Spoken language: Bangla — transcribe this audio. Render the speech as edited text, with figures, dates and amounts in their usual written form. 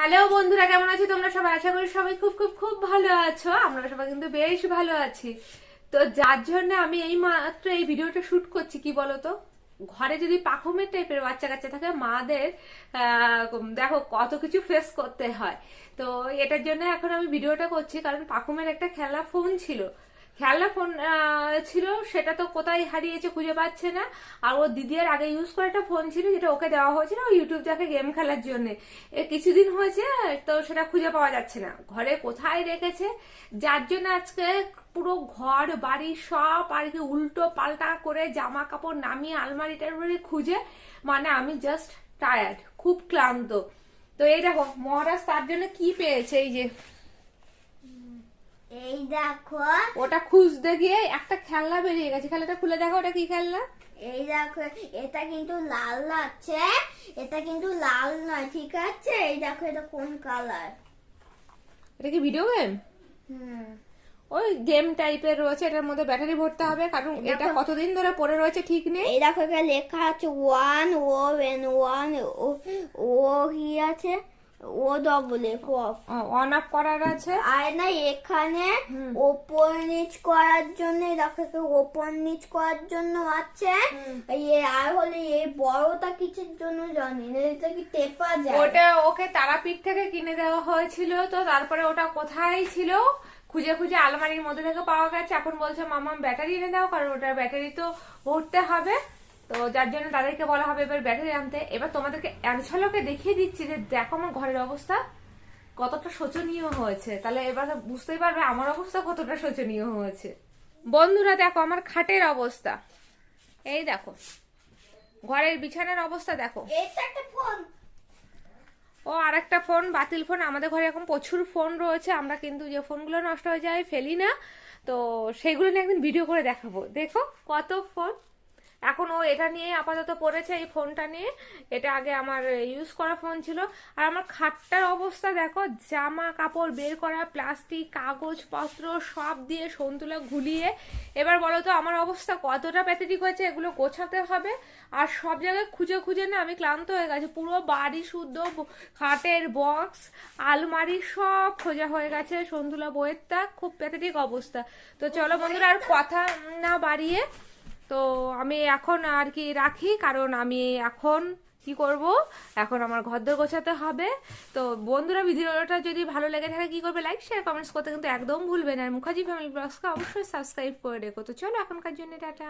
হ্যালো বন্ধুরা, কেমন আছো তোমরা সবাই? আশা করি সবাই খুব খুব খুব ভালো আছো। আমরা সবাই কিন্তু বেশ ভালো আছি। তো যার জন্য আমি এই মাত্র এই ভিডিওটা শুট করছি, কি বলতো, ঘরে যদি পাখমের টাইপের বাচ্চা কাচ্চা থাকে মাদের দেখো কত কিছু ফেস করতে হয়। তো এটার জন্য এখন আমি ভিডিওটা করছি, কারণ পাখমের একটা খেলনা ফোন ছিল, খেলনা ফোন ছিল, সেটা তো কোথায় হারিয়েছে খুঁজে পাচ্ছে না। আর ওর দিদির আগে ইউজ করে একটা ফোন ছিল, যেটা ওকে দেওয়া হয়েছিল ইউটিউব দেখে গেম খেলার জন্য। কিছুদিন হয়েছে, তো সেটা খুঁজে পাওয়া যাচ্ছে না, ঘরে কোথায় রেখেছে। যার জন্য আজকে পুরো ঘর বাড়ি সব আর কি উল্টো পাল্টা করে জামা কাপড় নামিয়ে আলমারি টালমারি খুঁজে, মানে আমি জাস্ট টায়ার্ড, খুব ক্লান্ত। তো এই দেখো মহারাজ তার জন্য কি পেয়েছে, এই যে এই দেখো, ওটা খুঁজতে গিয়ে একটা খেলনা বেরিয়ে গেছে। খেলনাটা খুলে দেখো, ওটা কি খেলনা? এই দেখো, এটা কিন্তু লাল আছে, এটা কিন্তু লাল নয়, ঠিক আছে? এই দেখো, এটা কোন কালার? এটা কি ভিডিও গেম? হুম, ওই গেম টাইপের রয়েছে, এটার মধ্যে ব্যাটারি ভরতে হবে, কারণ এটা কতদিন ধরে পড়ে রয়েছে ঠিক নেই। এই দেখো, এখানে লেখা আছে one O N one O O কি আছে, O double F off. On off করার আছে। আর না এখানে ওপর নিচ করার জন্য, দেখো ওপর নিচ করার জন্য আছে। আর হলে এই বড়টা কিসের জন্য জানি না, এটা কি টেপা যায়? ওটা ওকে তারাপীঠ থেকে কিনে দেওয়া হয়েছিল, তো তারপরে ওটা কোথায় ছিল খুঁজে খুঁজে আলমারির মধ্যে থেকে পাওয়া গেছে। এখন বলছে মামা ব্যাটারি এনে দাও, কারণ ওটার ব্যাটারি তো ভরতে হবে। তো যার জন্য তাদেরকে বলা হবে এবার ব্যাটারি আনতে। এবার তোমাদেরকে এক ঝলকে দেখিয়ে দিচ্ছি যে দেখো আমার ঘরের অবস্থা কতটা শোচনীয় হয়েছে, তাহলে এবার বুঝতেই পারবে আমার অবস্থা কতটা শোচনীয় হয়েছে। বন্ধুরা দেখো আমার খাটের অবস্থা, এই দেখো ঘরের বিছানার অবস্থা দেখো। এটা একটা ফোন। ও আর একটা ফোন, বাতিল ফোন। আমাদের ঘরে এখন প্রচুর ফোন রয়েছে, আমরা কিন্তু যে ফোনগুলো নষ্ট হয়ে যায় ফেলি না, তো সেগুলো নিয়ে একদিন ভিডিও করে দেখাবো। দেখো কত ফোন। এখন ও এটা নিয়ে আপাতত পড়েছে, এই ফোনটা নিয়ে। এটা আগে আমার ইউজ করা ফোন ছিল। আর আমার খাটটার অবস্থা দেখো, জামা কাপড় বের করা, প্লাস্টিক কাগজপত্র সব দিয়ে সন্তুলা ঘুলিয়ে। এবার বলো তো আমার অবস্থা কতটা প্যাথেটিক হয়েছে, এগুলো গোছাতে হবে। আর সব জায়গায় খুঁজে খুঁজে না আমি ক্লান্ত হয়ে গেছি, পুরো বাড়ি শুদ্ধ খাটের বক্স আলমারি সব খোঁজা হয়ে গেছে, সন্তুলা বইয়ের তা খুব প্যাথেটিক অবস্থা। তো চলো বন্ধুরা আর কথা না বাড়িয়ে, তো আমি এখন আর কি রাখি, কারণ আমি এখন কি করব, এখন আমার ঘরদোর গোছাতে হবে। তো বন্ধুরা ভিডিওটা যদি ভালো লেগে থাকে কি করবে, লাইক শেয়ার কমেন্টস করতে কিন্তু একদম ভুলবে না। আর মুখার্জি ফ্যামিলি ব্লগসকে অবশ্যই সাবস্ক্রাইব করে রেখো। তো চলো এখনকার জন্য টাটা।